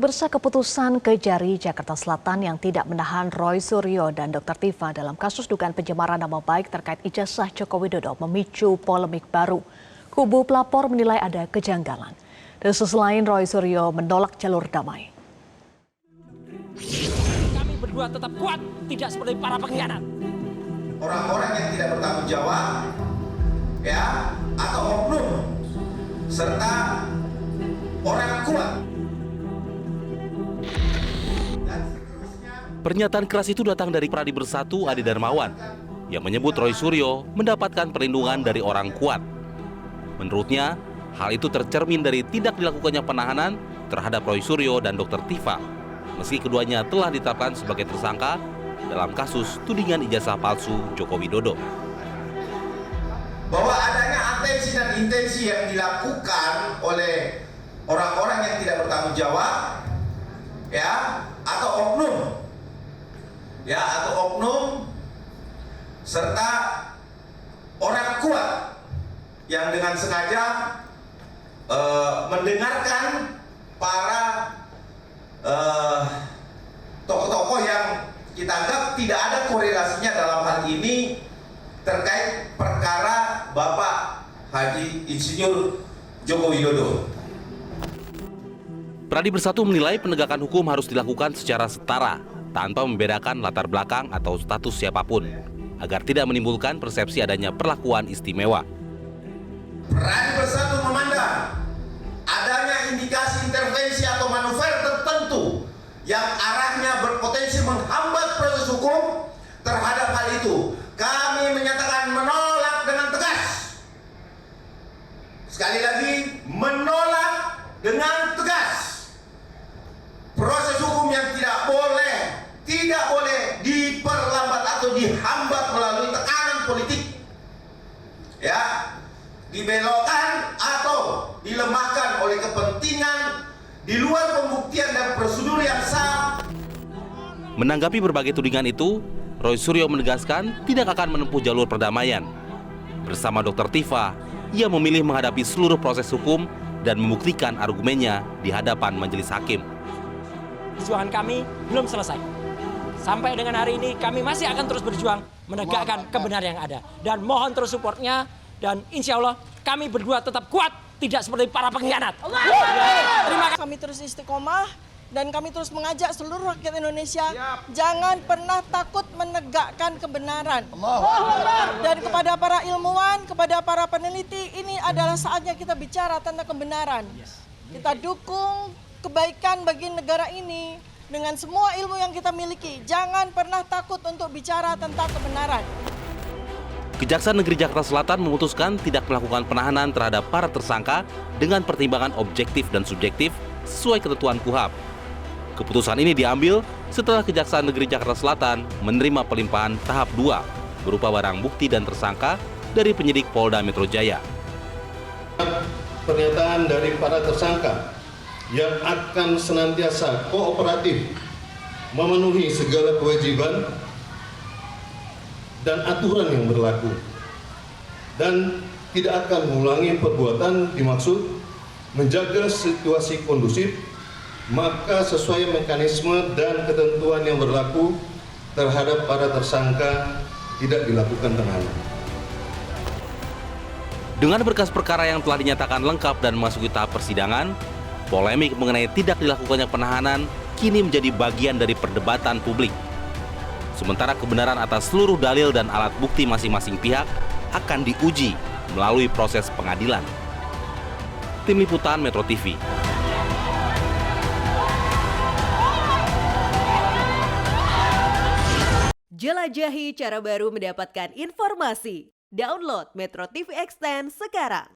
Pemirsa, keputusan Kejari Jakarta Selatan yang tidak menahan Roy Suryo dan Dr. Tifa dalam kasus dugaan pencemaran nama baik terkait ijazah Joko Widodo memicu polemik baru. Kubu pelapor menilai ada kejanggalan. Dan sisi lain, Roy Suryo menolak jalur damai. Kami berdua tetap kuat, tidak seperti para pengkhianat. Orang-orang yang tidak bertanggung jawab, ya, atau oknum, serta orang kuat. Pernyataan keras itu datang dari Pradi Bersatu Adi Darmawan yang menyebut Roy Suryo mendapatkan perlindungan dari orang kuat. Menurutnya, hal itu tercermin dari tidak dilakukannya penahanan terhadap Roy Suryo dan Dr. Tifa, meski keduanya telah ditetapkan sebagai tersangka dalam kasus tudingan ijazah palsu Joko Widodo. Bahwa adanya atensi dan intensi yang dilakukan oleh orang-orang yang tidak bertanggung jawab, ya, atau oknum, serta orang kuat yang dengan sengaja mendengarkan para tokoh-tokoh yang kita anggap tidak ada korelasinya dalam hal ini terkait perkara Bapak Haji Insinyur Joko Widodo. Pradi Bersatu menilai penegakan hukum harus dilakukan secara setara, tanpa membedakan latar belakang atau status siapapun, agar tidak menimbulkan persepsi adanya perlakuan istimewa. Pradi Bersatu memandang adanya indikasi intervensi atau manuver tertentu yang arahnya berpotensi menghambat proses hukum terhadap hal itu. Kami menyatakan menolak dengan tegas. Sekali lagi, menolak dengan tegas. Proses hukum yang tidak boleh diperlambat atau dihambat melalui tekanan politik, ya, dibelokkan atau dilemahkan oleh kepentingan di luar pembuktian dan prosedur yang sah. Menanggapi berbagai tudingan itu, Roy Suryo menegaskan tidak akan menempuh jalur perdamaian. Bersama Dr. Tifa, ia memilih menghadapi seluruh proses hukum dan membuktikan argumennya di hadapan majelis hakim. Perjuangan kami belum selesai. Sampai dengan hari ini kami masih akan terus berjuang menegakkan kebenaran yang ada. Dan mohon terus supportnya, dan insya Allah kami berdua tetap kuat, tidak seperti para pengkhianat. Terima kasih. Kami terus istiqomah dan kami terus mengajak seluruh rakyat Indonesia jangan pernah takut menegakkan kebenaran. Dan kepada para ilmuwan, kepada para peneliti, ini adalah saatnya kita bicara tentang kebenaran. Kita dukung kebaikan bagi negara ini dengan semua ilmu yang kita miliki. Jangan pernah takut untuk bicara tentang kebenaran. Kejaksaan Negeri Jakarta Selatan memutuskan tidak melakukan penahanan terhadap para tersangka dengan pertimbangan objektif dan subjektif sesuai ketentuan KUHP. Keputusan ini diambil setelah Kejaksaan Negeri Jakarta Selatan menerima pelimpahan tahap 2 berupa barang bukti dan tersangka dari penyidik Polda Metro Jaya. Pernyataan dari para tersangka yang akan senantiasa kooperatif memenuhi segala kewajiban dan aturan yang berlaku dan tidak akan mengulangi perbuatan dimaksud menjaga situasi kondusif, maka sesuai mekanisme dan ketentuan yang berlaku terhadap para tersangka tidak dilakukan penahanan. Dengan berkas perkara yang telah dinyatakan lengkap dan memasuki tahap persidangan, polemik mengenai tidak dilakukannya penahanan kini menjadi bagian dari perdebatan publik. Sementara kebenaran atas seluruh dalil dan alat bukti masing-masing pihak akan diuji melalui proses pengadilan. Tim Liputan Metro TV. Jelajahi cara baru mendapatkan informasi. Download Metro TV Extend sekarang.